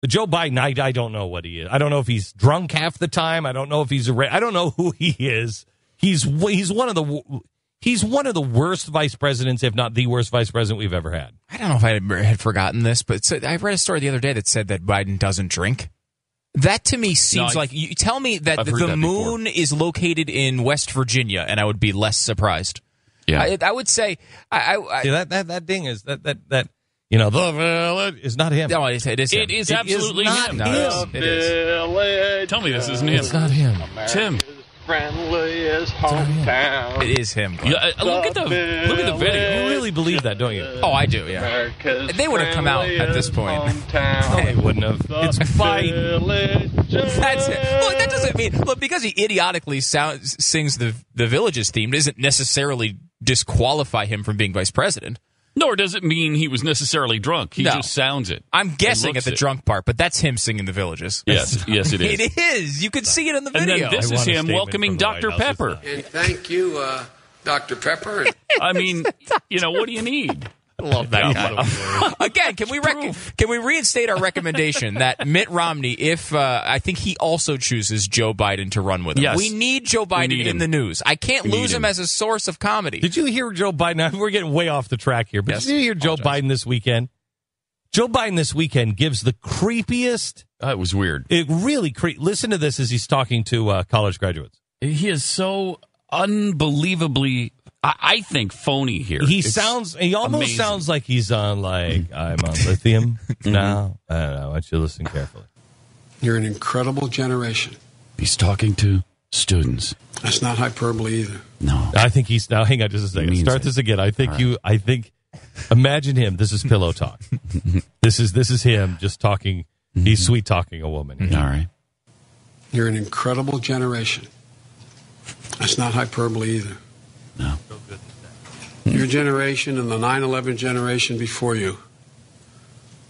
Joe Biden, I don't know what he is. I don't know if he's drunk half the time. I don't know if he's I don't know who he is. He's one of the worst vice presidents, if not the worst vice president we've ever had. I don't know if I had forgotten this, but I read a story the other day that said that Biden doesn't drink. That to me seems like, you tell me that the moon is located in West Virginia, and I would be less surprised. Yeah, I would say that ding is that. You know, the village is not him. No, it is him. It is absolutely him. No, it is. Tell me this isn't him. It's not him. It's him. Friendliest hometown. It is him. Yeah, look at the video. You really believe that, don't you? Oh, I do, yeah. They would have come out at this point. No, they wouldn't have. It's Biden. That's it. Look, that doesn't mean... Look, because he idiotically sings the Villages theme doesn't necessarily disqualify him from being vice president. Nor does it mean he was necessarily drunk. He just sounds it. I'm guessing at the drunk part, but that's him singing the Villages. Yes, yes, it is. It is. You could see it in the video. And then this is him welcoming Dr. Pepper. And thank you, Dr. Pepper. I mean, what do you need? I love that guy. Again, can we reinstate our recommendation that Mitt Romney, if I think he also chooses Joe Biden to run with him. Yes. We need Joe Biden in the news. I can't lose him as a source of comedy. Did you hear Joe Biden? Now, we're getting way off the track here, but did you hear Joe Biden this weekend? Joe Biden this weekend gives the creepiest. It was weird. It really listen to this as he's talking to college graduates. He is so unbelievably, I think, phony here. He almost sounds like he's on, I'm on lithium now. I don't know. I want you to listen carefully. You're an incredible generation. He's talking to students. That's not hyperbole either. No. I think he's, now hang on just a second. Start this again. Imagine him. This is pillow talk. This is him just talking. He's sweet talking a woman. Mm-hmm. All right. You're an incredible generation. That's not hyperbole either. No. Your generation and the 9/11 generation before you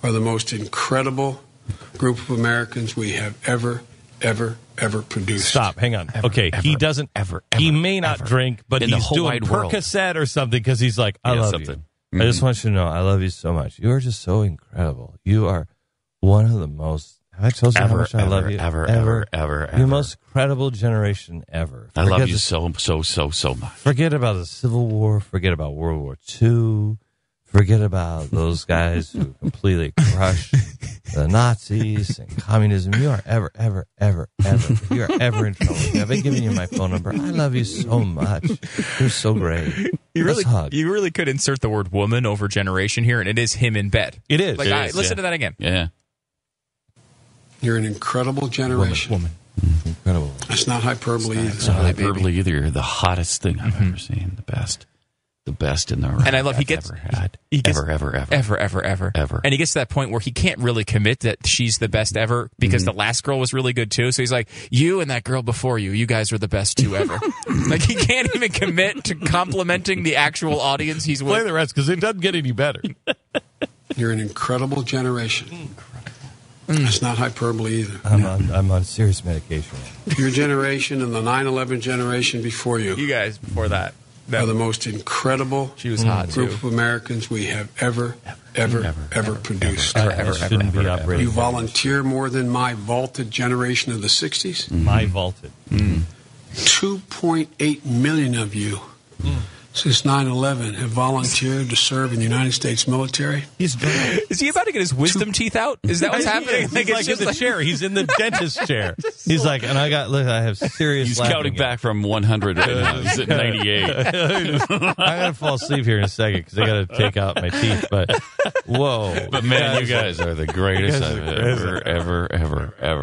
are the most incredible group of Americans we have ever produced. Stop. Hang on. He doesn't. He may not drink, but he's doing Percocet or something because he's like, I love you. Mm-hmm. I just want you to know, I love you so much. You are just so incredible. You are one of the most. Have I told you how much I love you? Ever. You're the most incredible generation ever. I love you so much. Forget about the Civil War. Forget about World War II. Forget about those guys who completely crushed the Nazis and communism. You are ever. If you are ever in trouble, I've been giving you my phone number. I love you so much. You're so great. You really could insert the word woman over generation here, and it is him in bed. It is. Listen to that again. Yeah. You're an incredible generation. Woman. Incredible. That's not hyperbole either. It's not hyperbole either. You're the hottest thing I've ever seen. The best in the room. And I love he gets ever had. Ever. And he gets to that point where he can't really commit that she's the best ever because the last girl was really good too. So he's like, you and that girl before you guys are the best two ever. Like he can't even commit to complimenting the actual audience he's with. Play the rest because it doesn't get any better. You're an incredible generation. That's not hyperbole either. I'm on serious medication. Your generation and the 9/11 generation before you. You guys before that. Are the most incredible she was hot group too. of Americans we have ever produced. Ever. You volunteer more than my vaulted generation of the 60s. Mm-hmm. My vaulted. 2.8 million of you since 9/11 have volunteered to serve in the United States military. He's drunk. Is he about to get his wisdom teeth out? Is that what's happening? He's like in the chair. He's in the dentist chair. He's like, and I have serious. He's counting back from 100 right now. He's at 98. I'm gonna fall asleep here in a second because I got to take out my teeth. But whoa! But man, you guys are the greatest I've ever.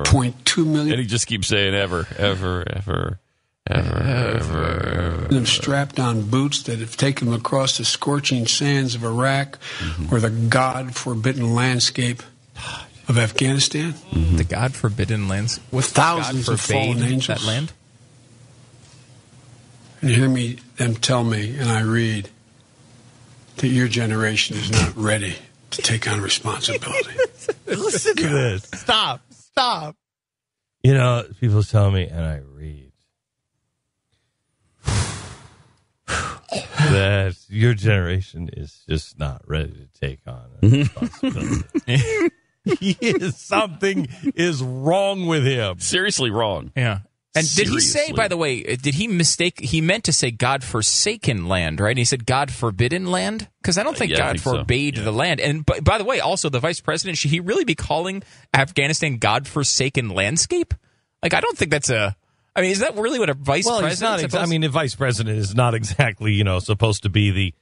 0.2 million. And he just keeps saying ever. Them strapped on boots that have taken them across the scorching sands of Iraq or the God-forbidden landscape of Afghanistan. The God-forbidden lands. What's thousands of fallen angels. That land? And you hear them tell me, and I read, that your generation is not ready to take on responsibility. Listen to this. Stop. People tell me, and I read, that your generation is just not ready to take on responsibility. Something is wrong with him. Seriously wrong. Yeah. And Seriously. Did he say, by the way, did he mistake? He meant to say God-forsaken land, right? And he said God-forbidden land? Because I don't think God forbade the land. And by the way, also the vice president, should he really be calling Afghanistan God-forsaken landscape? Like, I don't think that's a... I mean, is that really what a vice president is supposed to... I mean, the vice president is not exactly, supposed to be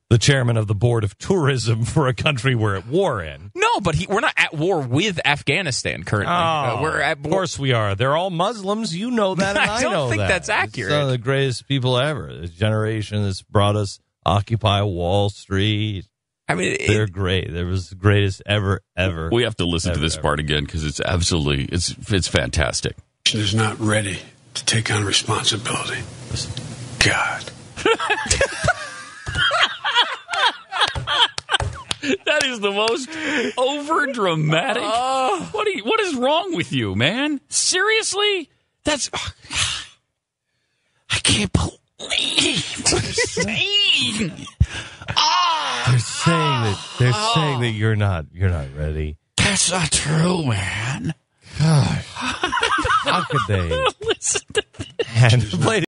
the chairman of the board of tourism for a country we're at war in. No, but we're not at war with Afghanistan currently. We're at war. Of course we are. They're all Muslims. You know that, and I know that. I don't think that's accurate. It's some of the greatest people ever. This generation that's brought us Occupy Wall Street. I mean, they're great. They was the greatest ever. We have to listen to this part again because it's absolutely it's fantastic. Is not ready to take on responsibility. God. That is the most over dramatic. What is wrong with you, man? Seriously? That's I can't believe what you're saying. They're saying that you're not ready. That's not true, man. Gosh. How could they? Listen to this. And